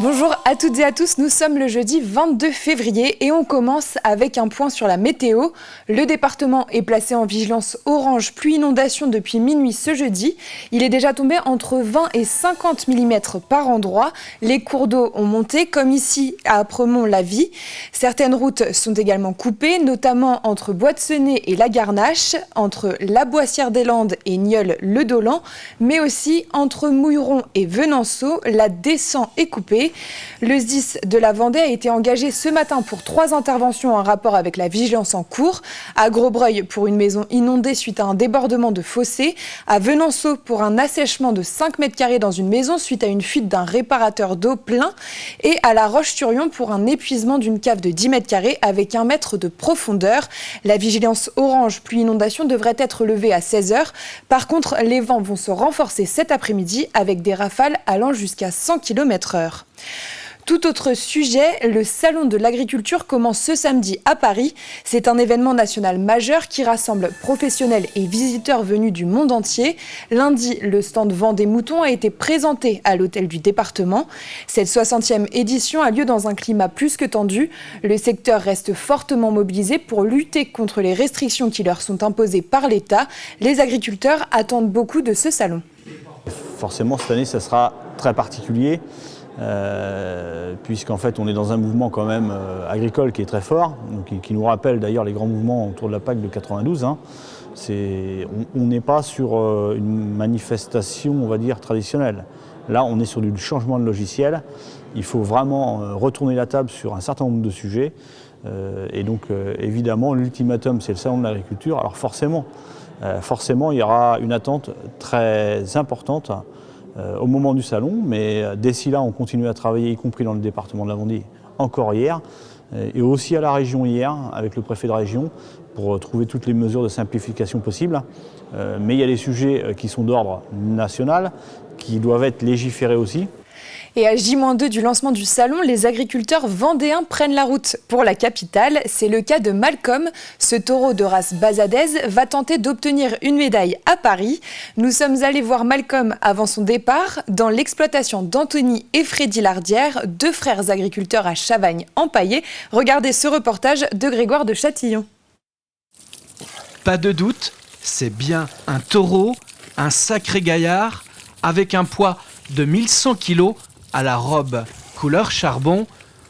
Bonjour à toutes et à tous, nous sommes le jeudi 22 février et on commence avec un point sur la météo. Le département est placé en vigilance orange pluie inondation depuis minuit ce jeudi. Il est déjà tombé entre 20 et 50 mm par endroit. Les cours d'eau ont monté, comme ici à Apremont-la-Vie. Certaines routes sont également coupées, notamment entre Boîte-Senez et la Garnache, entre la Boissière-des-Landes et Nieul-le-Dolan, mais aussi entre Mouilleron et Venanceau. La descente est coupée. Le SDIS de la Vendée a été engagé ce matin pour 3 interventions en rapport avec la vigilance en cours. À Grosbreuil pour une maison inondée suite à un débordement de fossé. À Venanceau pour un assèchement de 5 mètres carrés dans une maison suite à une fuite d'un réparateur d'eau plein. Et à La Roche-sur-Yon pour un épuisement d'une cave de 10 mètres carrés avec 1 mètre de profondeur. La vigilance orange pluie inondation devrait être levée à 16h. Par contre, les vents vont se renforcer cet après-midi avec des rafales allant jusqu'à 100 km/h. Tout autre sujet, le Salon de l'agriculture commence ce samedi à Paris. C'est un événement national majeur qui rassemble professionnels et visiteurs venus du monde entier. Lundi, le stand Vendée Mouton a été présenté à l'hôtel du département. Cette 60e édition a lieu dans un climat plus que tendu. Le secteur reste fortement mobilisé pour lutter contre les restrictions qui leur sont imposées par l'État. Les agriculteurs attendent beaucoup de ce salon. Forcément, cette année, ça sera très particulier. Puisqu'en fait on est dans un mouvement quand même agricole qui est très fort, donc, qui nous rappelle d'ailleurs les grands mouvements autour de la PAC de 92. On n'est pas sur une manifestation, on va dire, traditionnelle. Là, on est sur du changement de logiciel. Il faut vraiment retourner la table sur un certain nombre de sujets. Et donc, évidemment, l'ultimatum, c'est le salon de l'agriculture. Alors forcément, il y aura une attente très importante au moment du salon, mais d'ici là, on continue à travailler, y compris dans le département de la Vendée, encore hier, et aussi à la région hier, avec le préfet de région, pour trouver toutes les mesures de simplification possibles. Mais il y a des sujets qui sont d'ordre national, qui doivent être légiférés aussi. Et à J-2 du lancement du salon, les agriculteurs vendéens prennent la route pour la capitale. C'est le cas de Malcolm. Ce taureau de race basadaise va tenter d'obtenir une médaille à Paris. Nous sommes allés voir Malcolm avant son départ dans l'exploitation d'Anthony et Freddy Lardière, 2 frères agriculteurs à Chavagne-en-Paillé. Regardez ce reportage de Grégoire de Châtillon. Pas de doute, c'est bien un taureau, un sacré gaillard, avec un poids de 1100 kg, à la robe couleur charbon.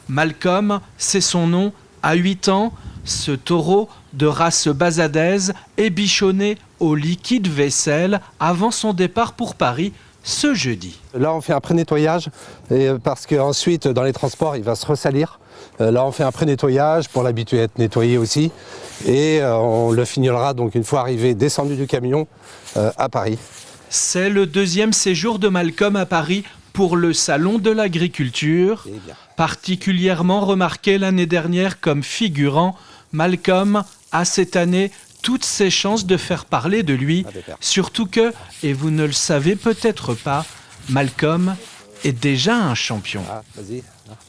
Malcolm, c'est son nom, à 8 ans. Ce taureau de race basadaise est bichonné au liquide vaisselle avant son départ pour Paris ce jeudi. Là, on fait un pré-nettoyage parce qu'ensuite, dans les transports, il va se ressalir. Là, on fait un pré-nettoyage pour l'habituer à être nettoyé aussi. Et on le finira donc une fois arrivé, descendu du camion, à Paris. C'est le 2e séjour de Malcolm à Paris pour le Salon de l'agriculture. Particulièrement remarqué l'année dernière comme figurant, Malcolm a cette année toutes ses chances de faire parler de lui. Surtout que, et vous ne le savez peut-être pas, Malcolm est déjà un champion.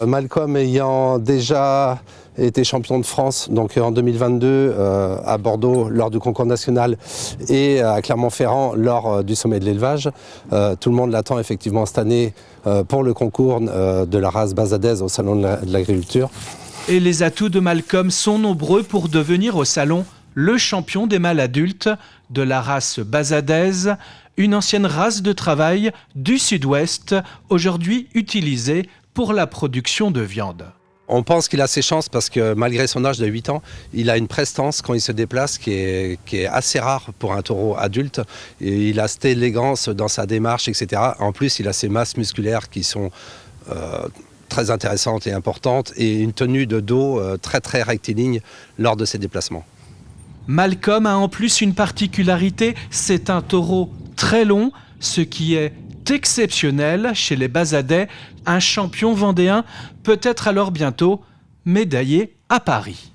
Malcolm ayant déjà été champion de France donc en 2022 à Bordeaux lors du concours national et à Clermont-Ferrand lors du sommet de l'élevage. Tout le monde l'attend effectivement cette année pour le concours de la race basadaise au salon de l'agriculture. Et les atouts de Malcolm sont nombreux pour devenir au salon le champion des mâles adultes de la race basadaise, une ancienne race de travail du sud-ouest, aujourd'hui utilisée pour la production de viande. On pense qu'il a ses chances parce que malgré son âge de 8 ans, il a une prestance quand il se déplace qui est assez rare pour un taureau adulte. Et il a cette élégance dans sa démarche, etc. En plus, il a ses masses musculaires qui sont très intéressantes et importantes et une tenue de dos très très rectiligne lors de ses déplacements. Malcolm a en plus une particularité, c'est un taureau très long, ce qui est exceptionnel chez les Basadais. Un champion vendéen peut être alors bientôt médaillé à Paris.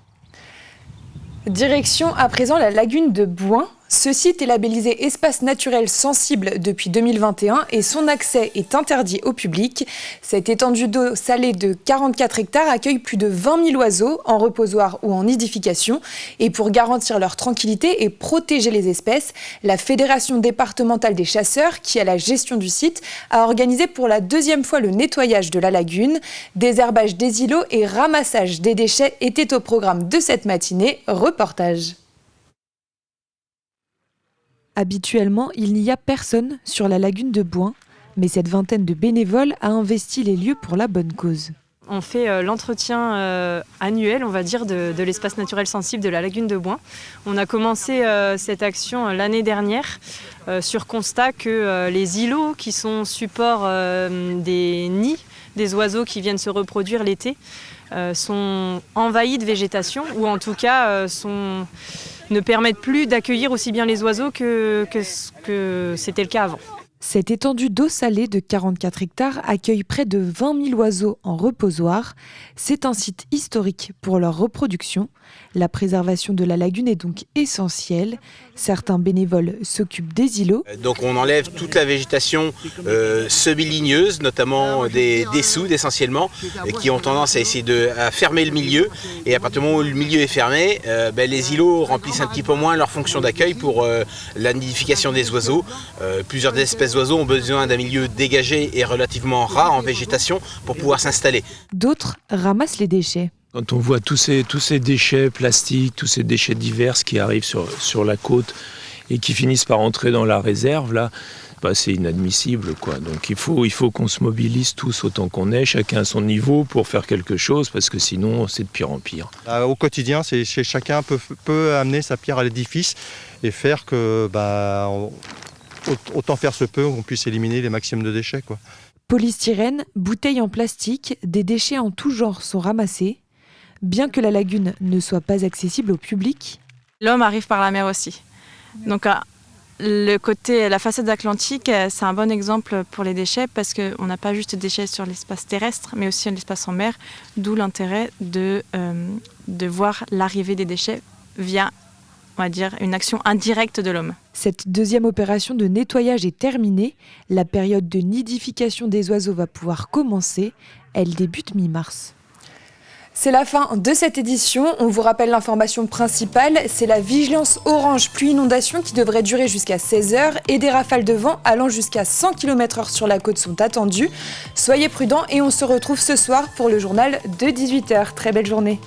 Direction à présent la lagune de Bouin. Ce site est labellisé espace naturel sensible depuis 2021 et son accès est interdit au public. Cette étendue d'eau salée de 44 hectares accueille plus de 20 000 oiseaux en reposoir ou en nidification. Et pour garantir leur tranquillité et protéger les espèces, la Fédération départementale des chasseurs, qui a la gestion du site, a organisé pour la deuxième fois le nettoyage de la lagune. Désherbage des îlots et ramassage des déchets étaient au programme de cette matinée. Reportage. Habituellement, il n'y a personne sur la lagune de Bouin, mais cette vingtaine de bénévoles a investi les lieux pour la bonne cause. On fait l'entretien annuel, on va dire, de l'espace naturel sensible de la lagune de Bouin. On a commencé cette action l'année dernière sur constat que les îlots qui sont support des nids des oiseaux qui viennent se reproduire l'été sont envahis de végétation ou en tout cas ne permettent plus d'accueillir aussi bien les oiseaux que c'était le cas avant. Cette étendue d'eau salée de 44 hectares accueille près de 20 000 oiseaux en reposoir. C'est un site historique pour leur reproduction. La préservation de la lagune est donc essentielle. Certains bénévoles s'occupent des îlots. Donc on enlève toute la végétation semi-ligneuse, notamment des soudes essentiellement, qui ont tendance à essayer à fermer le milieu. Et à partir du moment où le milieu est fermé, les îlots remplissent un petit peu moins leur fonction d'accueil pour la nidification des oiseaux. Plusieurs espèces d'oiseaux ont besoin d'un milieu dégagé et relativement rare en végétation pour pouvoir s'installer. D'autres ramassent les déchets. Quand on voit tous ces déchets plastiques, tous ces déchets divers qui arrivent sur la côte et qui finissent par entrer dans la réserve, là, c'est inadmissible, quoi. Donc il faut qu'on se mobilise tous autant qu'on est, chacun à son niveau pour faire quelque chose, parce que sinon c'est de pire en pire. Au quotidien, chacun peut amener sa pierre à l'édifice et faire que, autant faire se peut, qu'on puisse éliminer les maximums de déchets, quoi. Polystyrène, bouteilles en plastique, des déchets en tout genre sont ramassés. Bien que la lagune ne soit pas accessible au public, l'homme arrive par la mer aussi. Donc la façade atlantique, c'est un bon exemple pour les déchets parce qu'on n'a pas juste des déchets sur l'espace terrestre, mais aussi l'espace en mer, d'où l'intérêt de voir l'arrivée des déchets via, on va dire, une action indirecte de l'homme. Cette deuxième opération de nettoyage est terminée. La période de nidification des oiseaux va pouvoir commencer. Elle débute mi-mars. C'est la fin de cette édition. On vous rappelle l'information principale, c'est la vigilance orange pluie-inondation qui devrait durer jusqu'à 16h et des rafales de vent allant jusqu'à 100 km/h sur la côte sont attendues. Soyez prudents et on se retrouve ce soir pour le journal de 18h. Très belle journée.